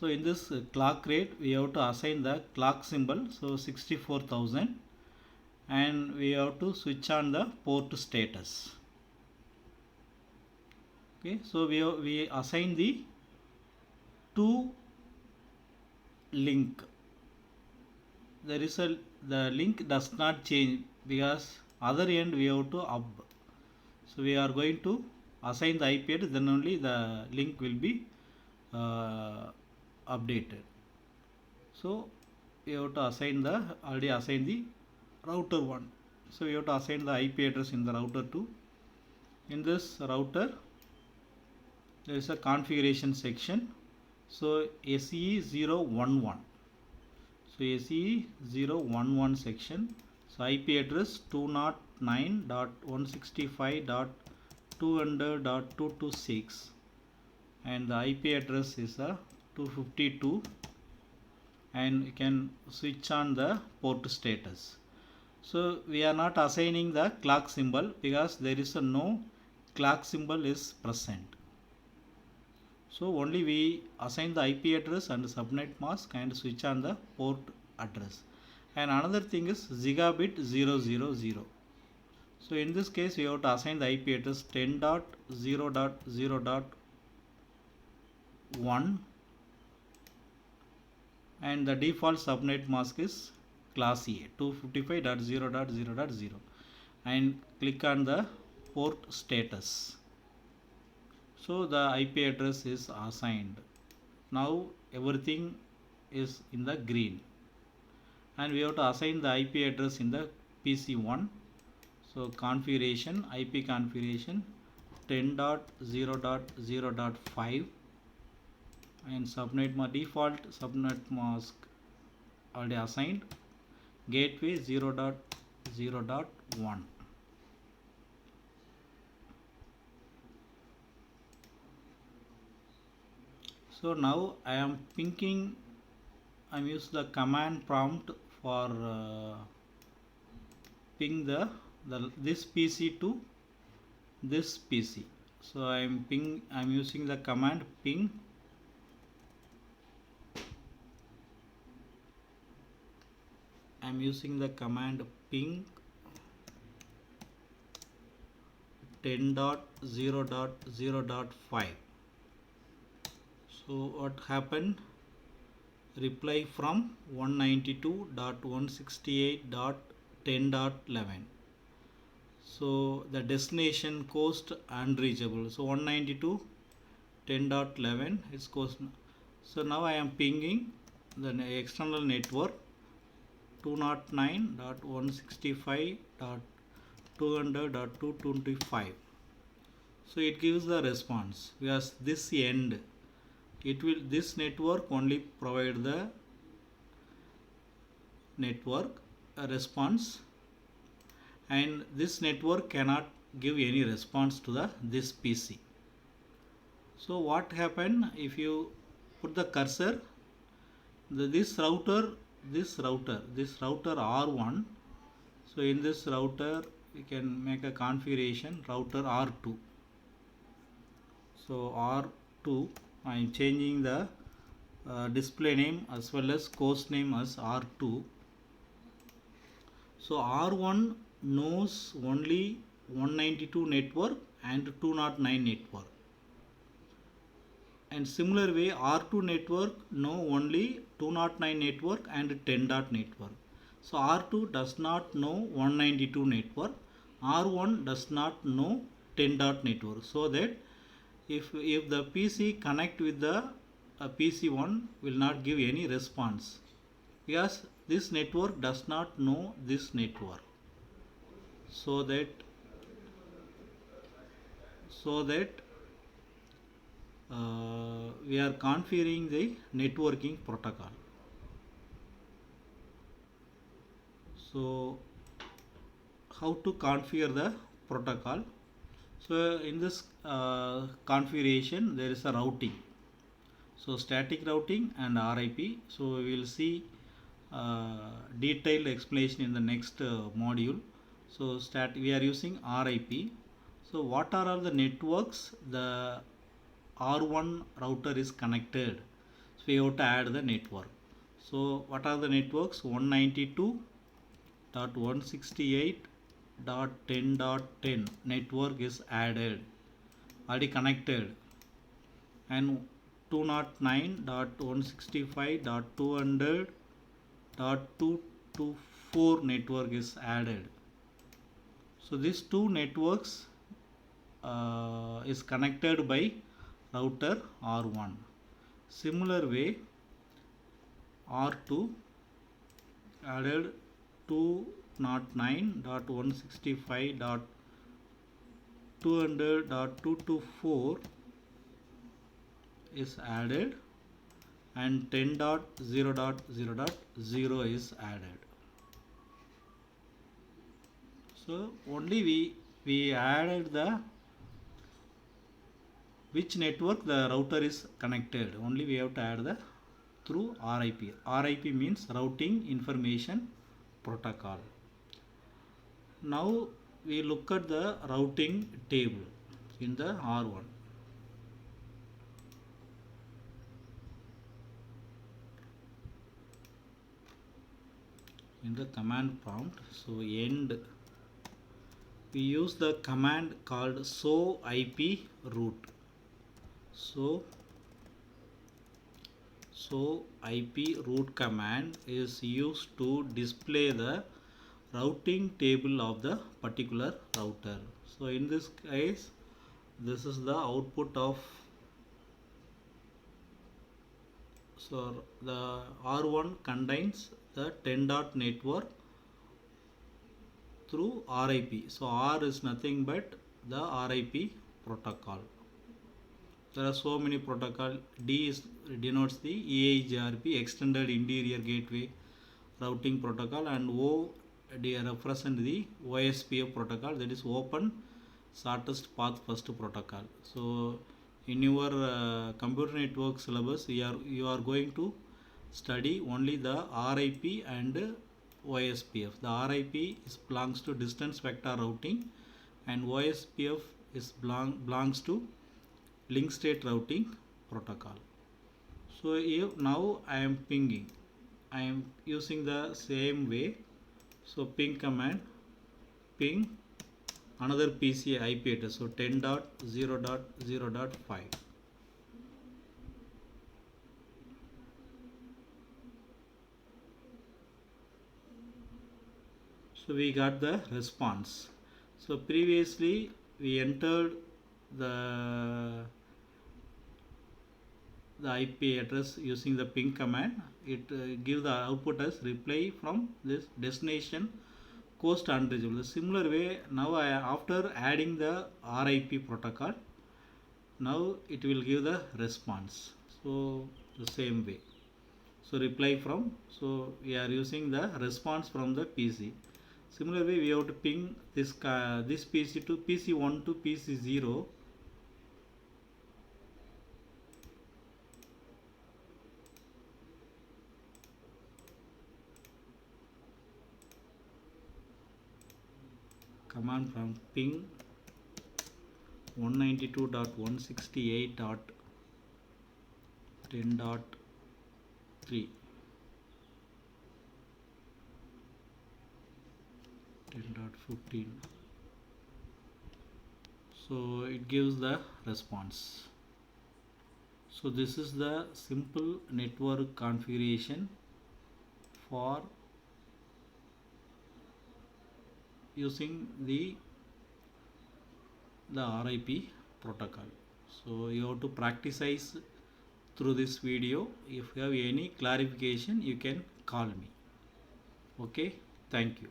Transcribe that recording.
So in this clock rate we have to assign the clock symbol, so 64,000, and we have to switch on the port status. Okay, so we assign the two link. There is the link does not change because other end we have to up. So we are going to assign the IP address, then only the link will be updated. So we have to assign already assign the router 1. So we have to assign the IP address in the router 2. In this router there is a configuration section. So SE011. So SE011 section. So IP address 209.165.200.226, and the IP address is a 252, and you can switch on the port status. So we are not assigning the clock symbol because there is no clock symbol is present. So only we assign the IP address and subnet mask and switch on the port address. And another thing is gigabit 000. So in this case we have to assign the IP address 10.0.0.1, and the default subnet mask is class A 255.0.0.0, and click on the port status. So the IP address is assigned. Now everything is in the green, and we have to assign the IP address in the PC1. So configuration, IP configuration 10.0.0.5, and subnet default subnet mask already assigned, gateway 0.0.1. So now I am pinging. I am using the command prompt for ping this PC to this PC. So I am using the command ping ping 10.0.0.5. So what happened? Reply from 192.168.10.11. So the destination coast unreachable. So 192.10.11 is coast. So now I am pinging the external network 209.165.200.225. So it gives the response because this end this network only provide the network response, and this network cannot give any response to this PC. So what happened if you put the cursor, this router R1. So in this router we can make a configuration router R2. So R2, I am changing the display name as well as course name as R2. So R1 knows only 192 network and 209 network, and similar way R2 network know only 209 network and 10 dot network. So R2 does not know 192 network, R1 does not know 10 dot network. So that if the PC connect with the PC1 will not give any response because this network does not know this network. So that we are configuring the networking protocol. So how to configure the protocol? So in this configuration there is a routing. So static routing and RIP. So we will see detailed explanation in the next module. So we are using RIP. So what are all the networks the R1 router is connected? So we have to add the network. So what are the networks? 192.168.10.10 network is added, already connected, and 209.165.200.224 network is added. So these two networks is connected by router R1. Similar way, R2 added 209.165.200.224 is added, and 10.0.0.0 is added. So only we added the which network the router is connected, only we have to add the through RIP. RIP means routing information protocol. Now we look at the routing table in the R1. In the command prompt, so end, we use the command called show IP route. So IP route command is used to display the routing table of the particular router. So in this case, this is the output of, so the R1 contains the 10 dot network through RIP. So R is nothing but the RIP protocol. There are so many protocol. D denotes the EIGRP, Extended Interior Gateway Routing Protocol, and O represent the OSPF protocol, that is Open Shortest Path First Protocol. So in your computer network syllabus, you are going to study only the RIP and OSPF. The RIP belongs to distance vector routing, and OSPF belongs to link state routing protocol. So now I am pinging. I am using the same way. So ping command, ping another PC IP address. So 10.0.0.5. So we got the response. So previously we entered the IP address using the ping command. It give the output as reply from this destination coast unreachable. Similar way, now after adding the RIP protocol, now it will give the response. So the same way. So reply from, so we are using the response from the PC. Similar way, we have to ping this PC to PC1 to PC0. Command from ping 192.168.10.3, 10.15. So it gives the response. So this is the simple network configuration for using the RIP protocol. So you have to practice through this video. If you have any clarification, you can call me. Okay, thank you.